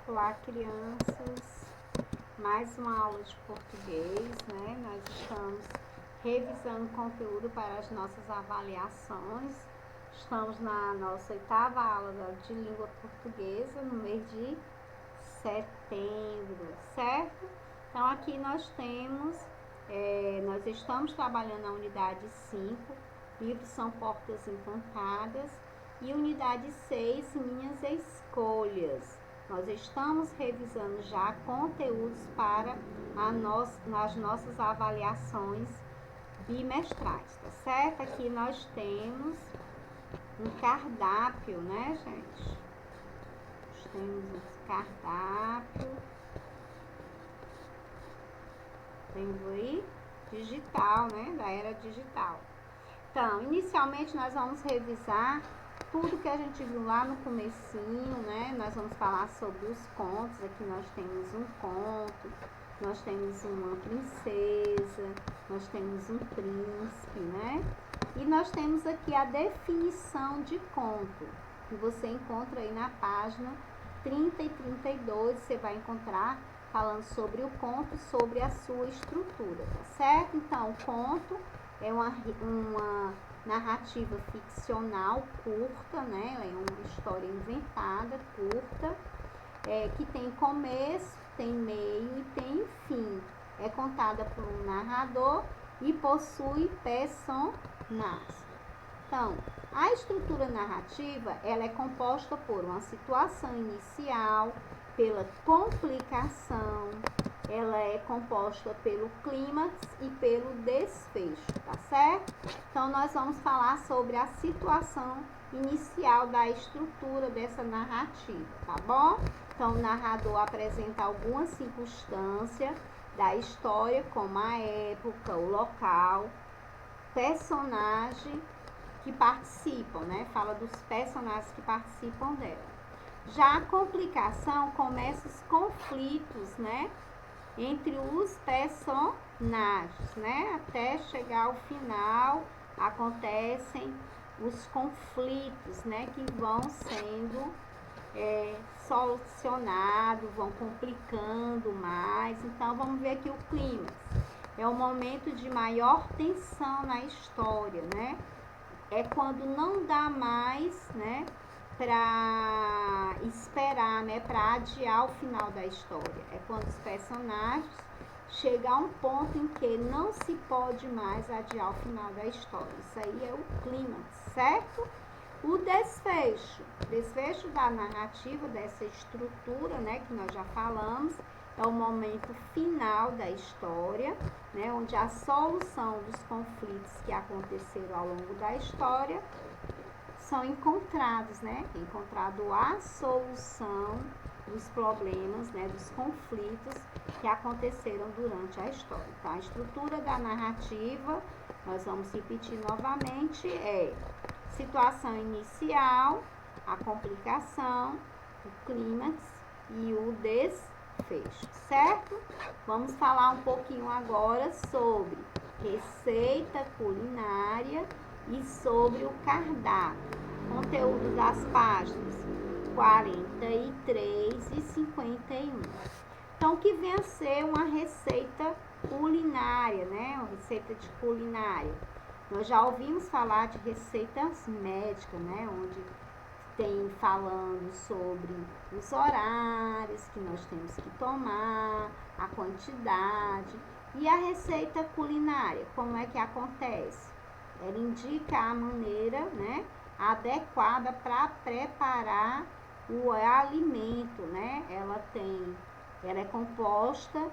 Olá, crianças. Mais uma aula de português, né? Nós estamos revisando conteúdo para as nossas avaliações. Estamos na nossa 8ª aula de língua portuguesa no mês de setembro, certo? Então, aqui nós temos, nós estamos trabalhando a unidade 5, livros são portas encantadas, e unidade 6, minhas escolhas. Nós estamos revisando já conteúdos para as nossas avaliações bimestrais, tá certo? Aqui nós temos um cardápio, né, gente? Nós temos um cardápio. Temos aí digital, né? Da era digital. Então, inicialmente nós vamos revisar tudo que a gente viu lá no comecinho, né? Nós vamos falar sobre os contos. Aqui nós temos um conto, nós temos uma princesa, nós temos um príncipe, né? E nós temos aqui a definição de conto, que você encontra aí na página 30 e 32, você vai encontrar falando sobre o conto, sobre a sua estrutura, tá certo? Então, o conto é uma narrativa ficcional curta, né? Ela é uma história inventada, curta, que tem começo, tem meio e tem fim. É contada por um narrador e possui personagens. Então, a estrutura narrativa, ela é composta por uma situação inicial, pela complicação, ela é composta pelo clímax e pelo desfecho, tá certo? Então, nós vamos falar sobre a situação inicial da estrutura dessa narrativa, tá bom? Então, o narrador apresenta algumas circunstâncias da história, como a época, o local, personagem que participam, né? Fala dos personagens que participam dela. Já a complicação começa os conflitos, né? Entre os personagens, né? Até chegar ao final, acontecem os conflitos, né? Que vão sendo solucionados, vão complicando mais. Então, vamos ver aqui o clímax. É o momento de maior tensão na história, né? É quando não dá mais, né? Para esperar, né, para adiar o final da história. É quando os personagens chegam a um ponto em que não se pode mais adiar o final da história. Isso aí é o clímax, certo? O desfecho da narrativa, dessa estrutura, né, que nós já falamos, é o momento final da história, né, onde a solução dos conflitos que aconteceram ao longo da história são encontrados, né? Encontrado a solução dos problemas, né? Dos conflitos que aconteceram durante a história. Então, a estrutura da narrativa, nós vamos repetir novamente, é situação inicial, a complicação, o clímax e o desfecho, certo? Vamos falar um pouquinho agora sobre receita culinária e sobre o cardápio. Conteúdo das páginas 43 e 51. Então, o que vem a ser uma receita culinária, né? Uma receita de culinária. Nós já ouvimos falar de receitas médicas, né? Onde tem falando sobre os horários que nós temos que tomar, a quantidade. E a receita culinária, como é que acontece? Ela indica a maneira, né, adequada para preparar o alimento, né? Ela é composta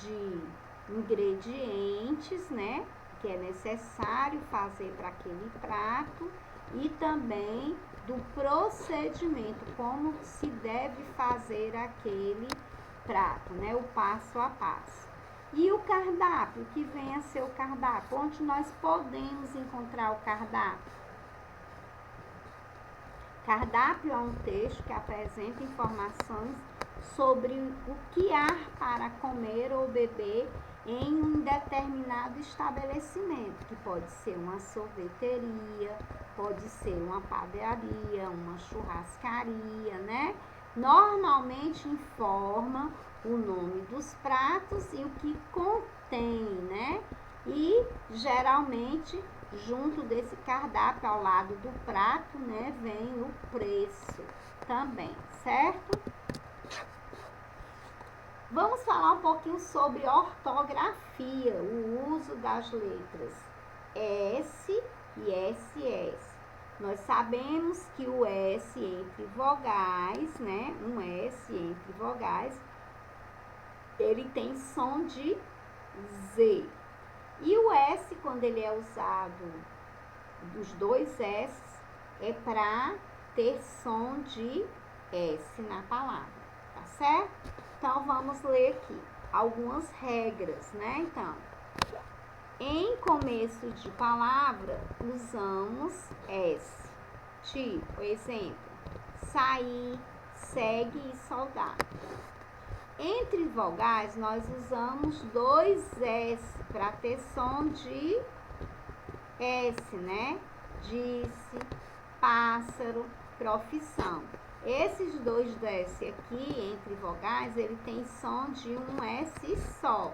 de ingredientes, né, que é necessário fazer para aquele prato e também do procedimento, como se deve fazer aquele prato, né, o passo a passo. E o cardápio, que vem a ser o cardápio, onde nós podemos encontrar o cardápio? Cardápio é um texto que apresenta informações sobre o que há para comer ou beber em um determinado estabelecimento, que pode ser uma sorveteria, pode ser uma padaria, uma churrascaria, né? Normalmente informa o nome dos pratos e o que contém, né? E geralmente junto desse cardápio ao lado do prato, né, vem o preço também, certo? Vamos falar um pouquinho sobre ortografia, o uso das letras S e SS. Nós sabemos que o S entre vogais, né, um S entre vogais, ele tem som de Z. E o S, quando ele é usado dos dois S, é para ter som de S na palavra, tá certo? Então, vamos ler aqui algumas regras, né? Então, em começo de palavra, usamos S. Tipo, exemplo, sair, segue e soldar. Entre vogais, nós usamos dois S para ter som de S, né? Disse, pássaro, profissão. Esses dois S aqui, entre vogais, ele tem som de um S só,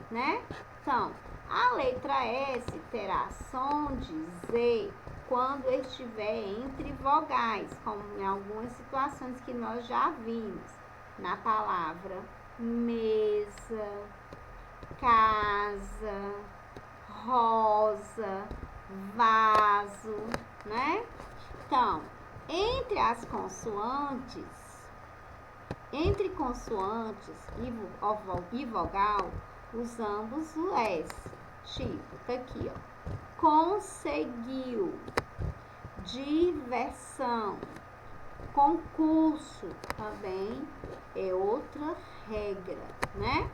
né? Então, a letra S terá som de Z quando estiver entre vogais, como em algumas situações que nós já vimos, na palavra mesa, casa, rosa, vaso, né? Então, entre consoantes e vogal, usamos o S. Tipo, tá aqui, ó. Conseguiu, diversão, concurso também é outra regra, né?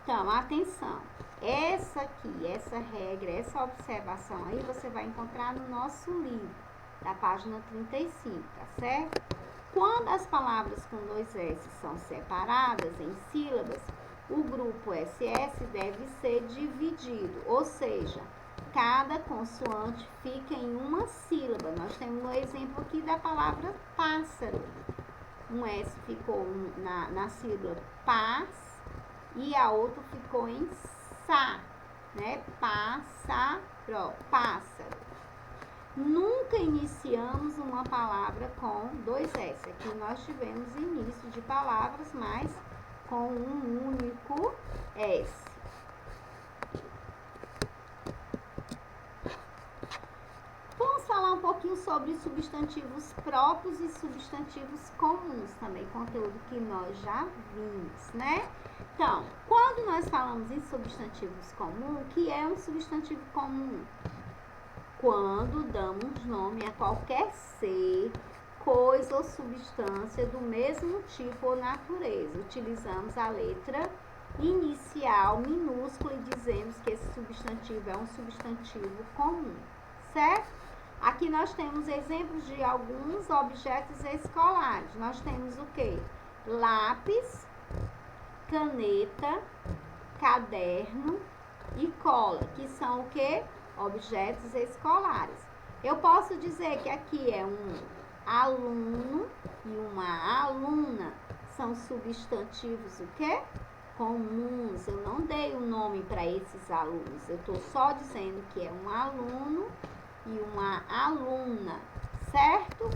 Então, atenção. Essa aqui, essa regra, essa observação aí, você vai encontrar no nosso livro, da página 35, tá certo? Quando as palavras com dois S são separadas em sílabas, o grupo SS deve ser dividido, ou seja, cada consoante fica em uma sílaba. Nós temos um exemplo aqui da palavra pássaro. Um S ficou na sílaba paz e a outra ficou em sa, né? Pássaro, pássaro. Nunca iniciamos uma palavra com dois S. Aqui nós tivemos início de palavras, mas com um único S. Vamos falar um pouquinho sobre substantivos próprios e substantivos comuns, também conteúdo que nós já vimos, né? Então, quando nós falamos em substantivos comuns, o que é um substantivo comum? Quando damos nome a qualquer ser, coisa ou substância do mesmo tipo ou natureza, utilizamos a letra inicial minúscula e dizemos que esse substantivo é um substantivo comum, certo? Aqui nós temos exemplos de alguns objetos escolares. Nós temos o quê? Lápis, caneta, caderno e cola, que são o quê? Objetos escolares. Eu posso dizer que aqui é um aluno e uma aluna. São substantivos o quê? Comuns. Eu não dei o nome para esses alunos. Eu estou só dizendo que é um aluno e uma aluna, certo?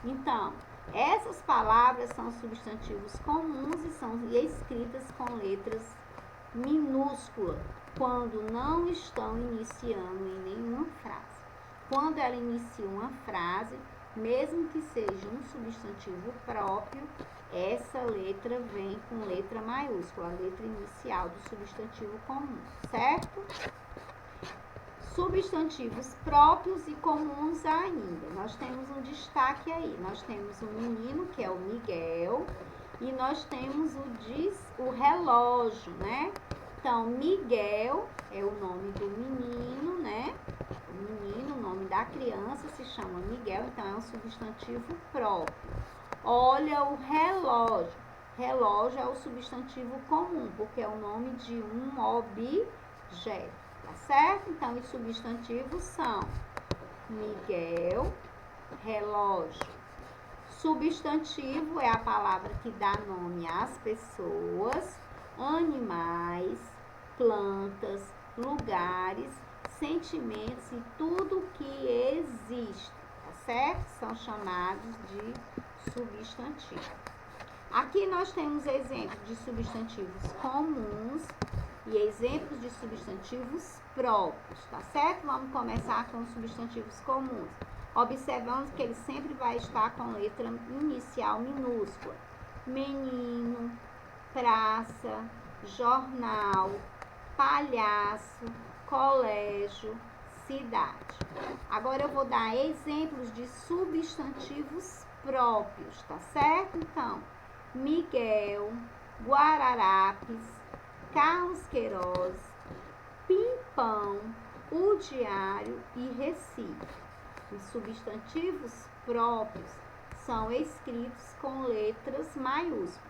Então, essas palavras são substantivos comuns e são escritas com letras minúsculas quando não estão iniciando em nenhuma frase. Quando ela inicia uma frase, mesmo que seja um substantivo próprio, essa letra vem com letra maiúscula, a letra inicial do substantivo comum, certo? Substantivos próprios e comuns ainda. Nós temos um destaque aí. Nós temos o menino, que é o Miguel, e nós temos o relógio, né? Então, Miguel é o nome do menino, né? O menino, o nome da criança se chama Miguel, então é um substantivo próprio. Olha o relógio. Relógio é o substantivo comum, porque é o nome de um objeto. Tá certo? Então, os substantivos são Miguel, relógio. Substantivo é a palavra que dá nome às pessoas, animais, plantas, lugares, sentimentos e tudo que existe, tá certo? São chamados de substantivo. Aqui nós temos exemplos de substantivos comuns e exemplos de substantivos próprios, tá certo? Vamos começar com os substantivos comuns. Observamos que ele sempre vai estar com letra inicial minúscula. Menino, praça, jornal, palhaço, colégio, cidade. Agora eu vou dar exemplos de substantivos próprios, tá certo? Então, Miguel, Guararapes, Carlos Queiroz, Pimpão, o Diário e Recife. Os substantivos próprios são escritos com letras maiúsculas,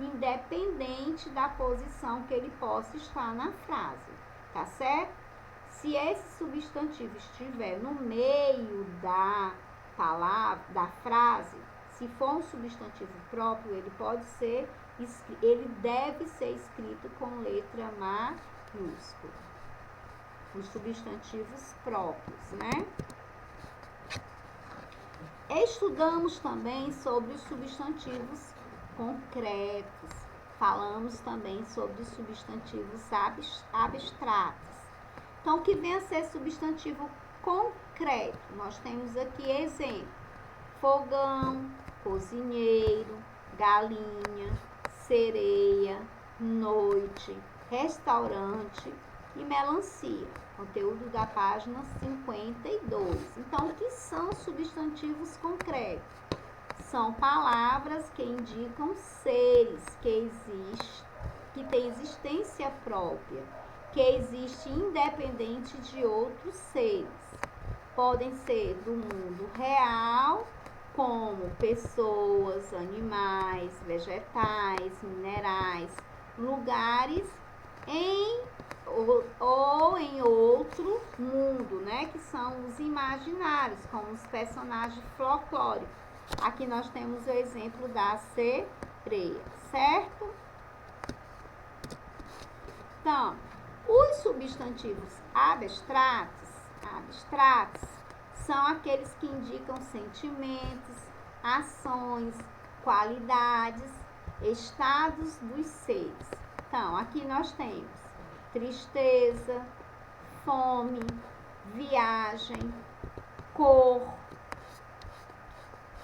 independente da posição que ele possa estar na frase, tá certo? Se esse substantivo estiver no meio da palavra, da frase, se for um substantivo próprio, ele deve ser escrito com letra maiúscula. Os substantivos próprios, né? Estudamos também sobre os substantivos concretos. Falamos também sobre os substantivos abstratos. Então, o que vem a ser substantivo concreto? Nós temos aqui exemplo: fogão, cozinheiro, galinha, sereia, noite, restaurante e melancia. Conteúdo da página 52. Então, o que são substantivos concretos? São palavras que indicam seres que têm existência própria, que existem independente de outros seres. Podem ser do mundo real, como pessoas, animais, vegetais, minerais, lugares ou em outro mundo, né? Que são os imaginários, como os personagens folclóricos. Aqui nós temos o exemplo da sereia, certo? Então, os substantivos abstratos são aqueles que indicam sentimentos, ações, qualidades, estados dos seres. Então, aqui nós temos tristeza, fome, viagem, cor,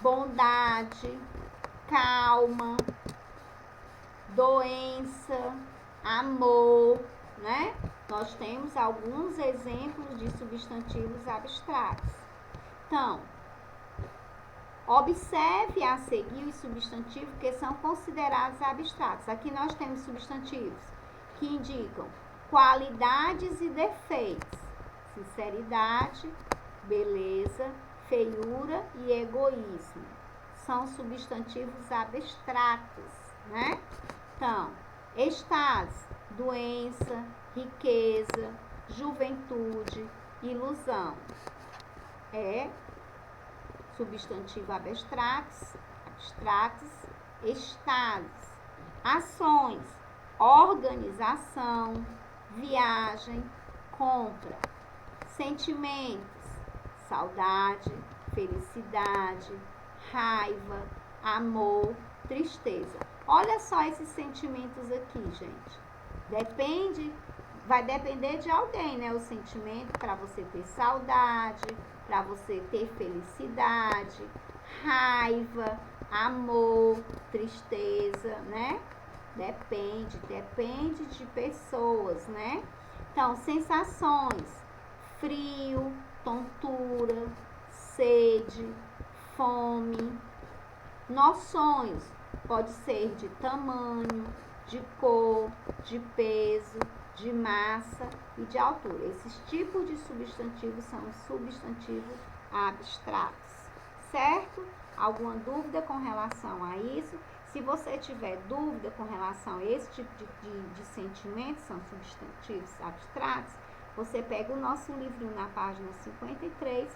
bondade, calma, doença, amor, né? Nós temos alguns exemplos de substantivos abstratos. Então, observe a seguir os substantivos que são considerados abstratos. Aqui nós temos substantivos que indicam qualidades e defeitos: sinceridade, beleza, feiura e egoísmo. São substantivos abstratos, né? Então, estados: doença, riqueza, juventude, ilusão. É substantivo abstratos, estados. Ações: organização, viagem, compra. Sentimentos: saudade, felicidade, raiva, amor, tristeza. Olha só esses sentimentos aqui, gente. Vai depender de alguém, né? O sentimento para você ter saudade, para você ter felicidade, raiva, amor, tristeza, né? Depende de pessoas, né? Então, sensações: frio, tontura, sede, fome. Noções: pode ser de tamanho, de cor, de peso, de massa e de altura. Esses tipos de substantivos são os substantivos abstratos, certo? Alguma dúvida com relação a isso? Se você tiver dúvida com relação a esse tipo de sentimentos, são substantivos abstratos, você pega o nosso livrinho na página 53,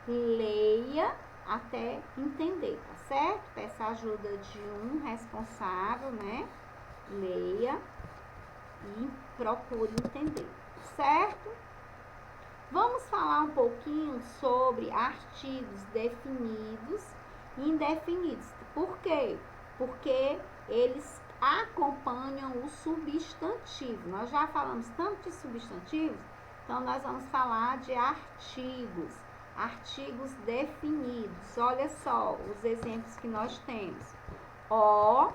leia até entender, tá certo? Peça ajuda de um responsável, né? Leia e procure entender, certo? Vamos falar um pouquinho sobre artigos definidos e indefinidos. Por quê? Porque eles acompanham o substantivo. Nós já falamos tanto de substantivos, então nós vamos falar de artigos. Artigos definidos. Olha só os exemplos que nós temos. O,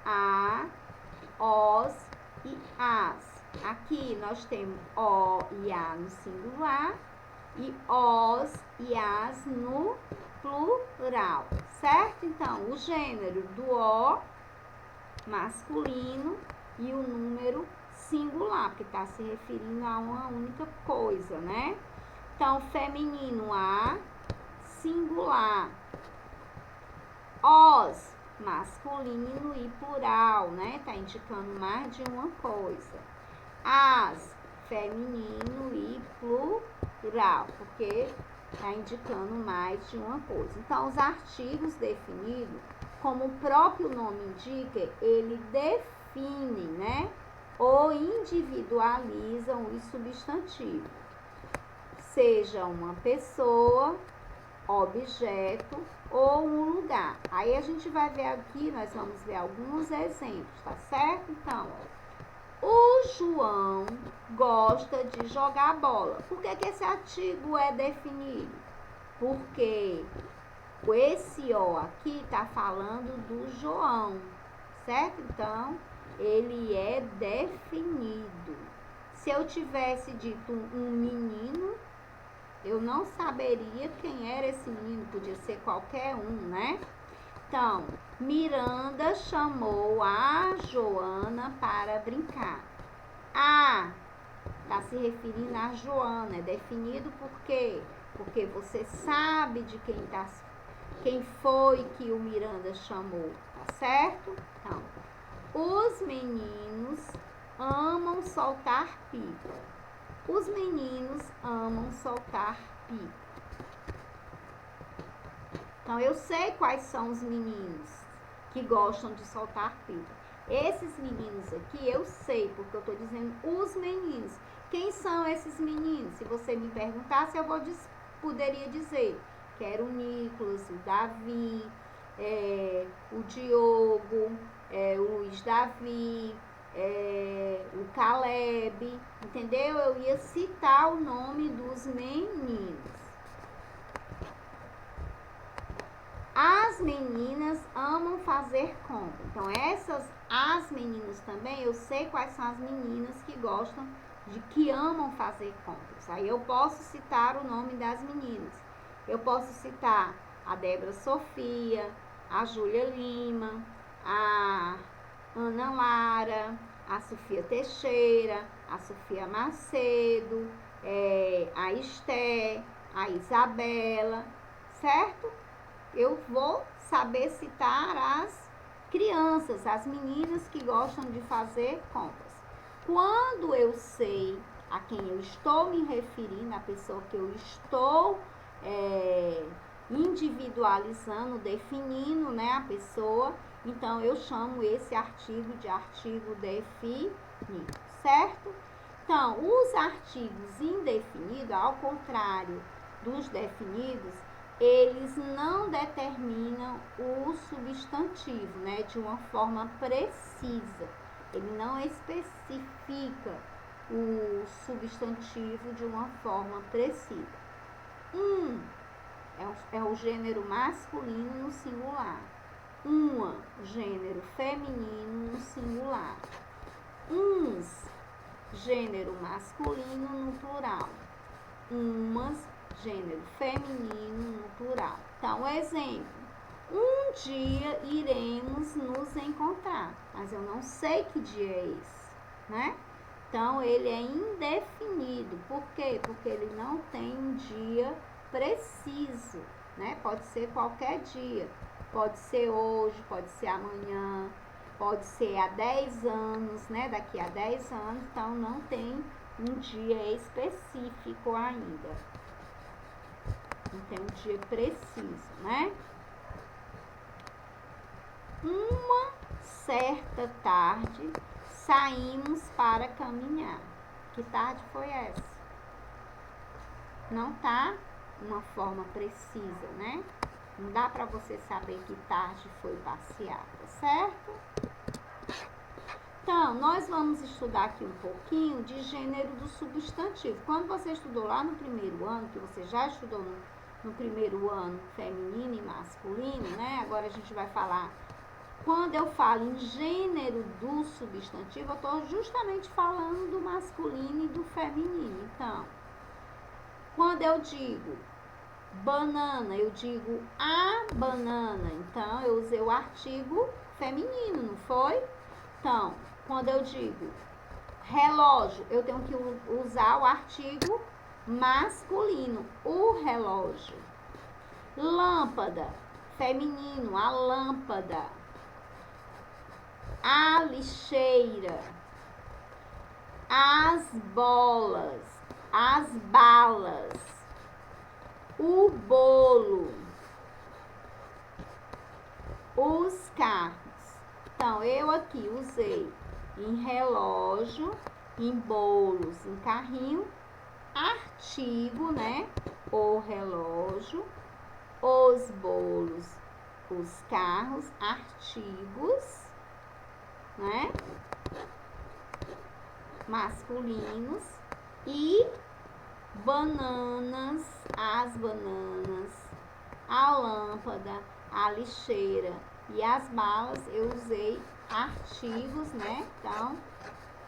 a, os e as. Aqui nós temos o e a no singular e os e as no plural, certo? Então, o gênero do o masculino e o número singular, porque está se referindo a uma única coisa, né? Então, feminino a, singular. Os, masculino e plural, né? Tá indicando mais de uma coisa. As, feminino e plural, porque tá indicando mais de uma coisa. Então, os artigos definidos, como o próprio nome indica, ele define, né? Ou individualizam os substantivos. Seja uma pessoa, objeto ou um lugar. Aí a gente vai ver aqui, nós vamos ver alguns exemplos, tá certo? Então, o João gosta de jogar bola. Por que esse artigo é definido? Porque esse O aqui está falando do João, certo? Então, ele é definido. Se eu tivesse dito um menino, eu não saberia quem era esse menino, podia ser qualquer um, né? Então, Miranda chamou a Joana para brincar. A está se referindo a Joana, é definido por quê? Porque você sabe de quem foi que o Miranda chamou, tá certo? Então, os meninos amam soltar pipa. Os meninos amam soltar pipa. Então, eu sei quais são os meninos que gostam de soltar pipa. Esses meninos aqui eu sei, porque eu estou dizendo os meninos. Quem são esses meninos? Se você me perguntasse, poderia dizer que era o Nicolas, o Davi, o Diogo, o Luiz Davi, o Caleb, entendeu? Eu ia citar o nome dos meninos. As meninas amam fazer compra. Então, as meninas também, eu sei quais são as meninas que amam fazer compras. Aí eu posso citar o nome das meninas. Eu posso citar a Débora Sofia, a Júlia Lima, a Ana Lara, a Sofia Teixeira, a Sofia Macedo, a Esté, a Isabela, certo? Eu vou saber citar as crianças, as meninas que gostam de fazer compras. Quando eu sei a quem eu estou me referindo, a pessoa que eu estou individualizando, definindo, né, a pessoa, então eu chamo esse artigo de artigo definido, certo? Então, os artigos indefinidos, ao contrário dos definidos, eles não determinam o substantivo, né, de uma forma precisa. Ele não especifica o substantivo de uma forma precisa. É o gênero masculino no singular. Uma, gênero feminino no singular. Uns, gênero masculino no plural. Umas, gênero feminino no plural. Então, exemplo. Um dia iremos nos encontrar, mas eu não sei que dia é esse, né? Então, ele é indefinido. Por quê? Porque ele não tem um dia preciso, né? Pode ser qualquer dia. Pode ser hoje, pode ser amanhã, pode ser há 10 anos, né? Daqui a 10 anos, então não tem um dia específico ainda. não tem um dia preciso, né? Uma certa tarde, saímos para caminhar. Que tarde foi essa? Não tá uma forma precisa, né? Não dá para você saber que tarde foi passear, tá certo? Então, nós vamos estudar aqui um pouquinho de gênero do substantivo. Quando você estudou lá no primeiro ano, que você já estudou no primeiro ano feminino e masculino, né? Agora a gente vai falar. Quando eu falo em gênero do substantivo, eu estou justamente falando do masculino e do feminino. Então, quando eu digo banana, eu digo a banana. Então, eu usei o artigo feminino, não foi? Então, quando eu digo relógio, eu tenho que usar o artigo masculino, o relógio. Lâmpada, feminino, a lâmpada. A lixeira. As bolas, as balas. O bolo. Os carros. Então, eu aqui usei em relógio, em bolos, em carrinho, artigo, né? O relógio, os bolos, os carros, artigos, né? Masculinos e bananas, as bananas, a lâmpada, a lixeira e as balas, eu usei artigos, né? Então,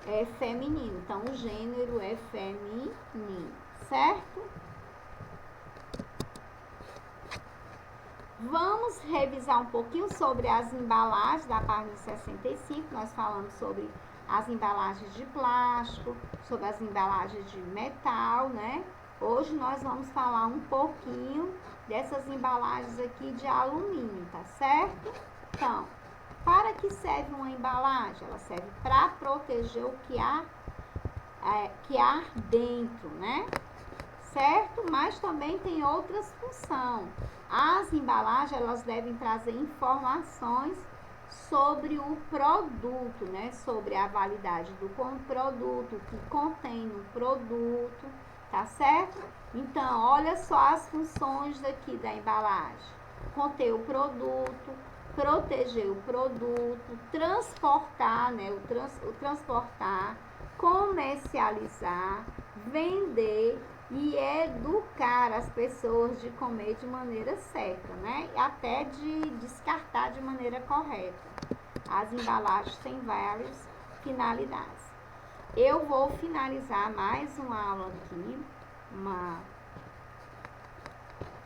é feminino. Então, o gênero é feminino, certo? Vamos revisar um pouquinho sobre as embalagens da página 65. Nós falamos sobre as embalagens de plástico, sobre as embalagens de metal, né? Hoje nós vamos falar um pouquinho dessas embalagens aqui de alumínio, tá certo? Então, para que serve uma embalagem? Ela serve para proteger o que há dentro, né? Certo? Mas também tem outras funções. As embalagens, elas devem trazer informações sobre o produto, né? Sobre a validade do produto, o que contém no produto, tá certo? Então, olha só as funções daqui da embalagem. Conter o produto, proteger o produto, transportar, né? O transportar, comercializar, vender e educar as pessoas de comer de maneira certa, né? E até de descartar de maneira correta. As embalagens têm várias finalidades. Eu vou finalizar mais uma aula aqui, uma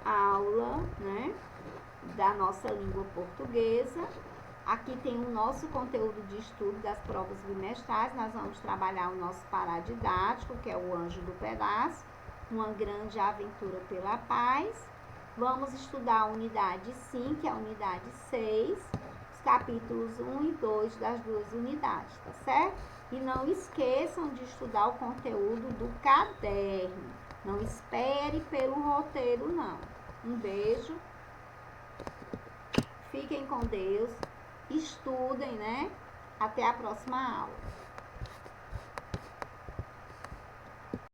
aula, né, da nossa língua portuguesa. Aqui tem o nosso conteúdo de estudo das provas bimestrais. Nós vamos trabalhar o nosso paradidático, que é o Anjo do Pedaço, uma grande aventura pela paz. Vamos estudar a unidade 5, que é a unidade 6, os capítulos 1 e 2 das duas unidades, tá certo? E não esqueçam de estudar o conteúdo do caderno. Não espere pelo roteiro, não. Um beijo. Fiquem com Deus. Estudem, né? Até a próxima aula.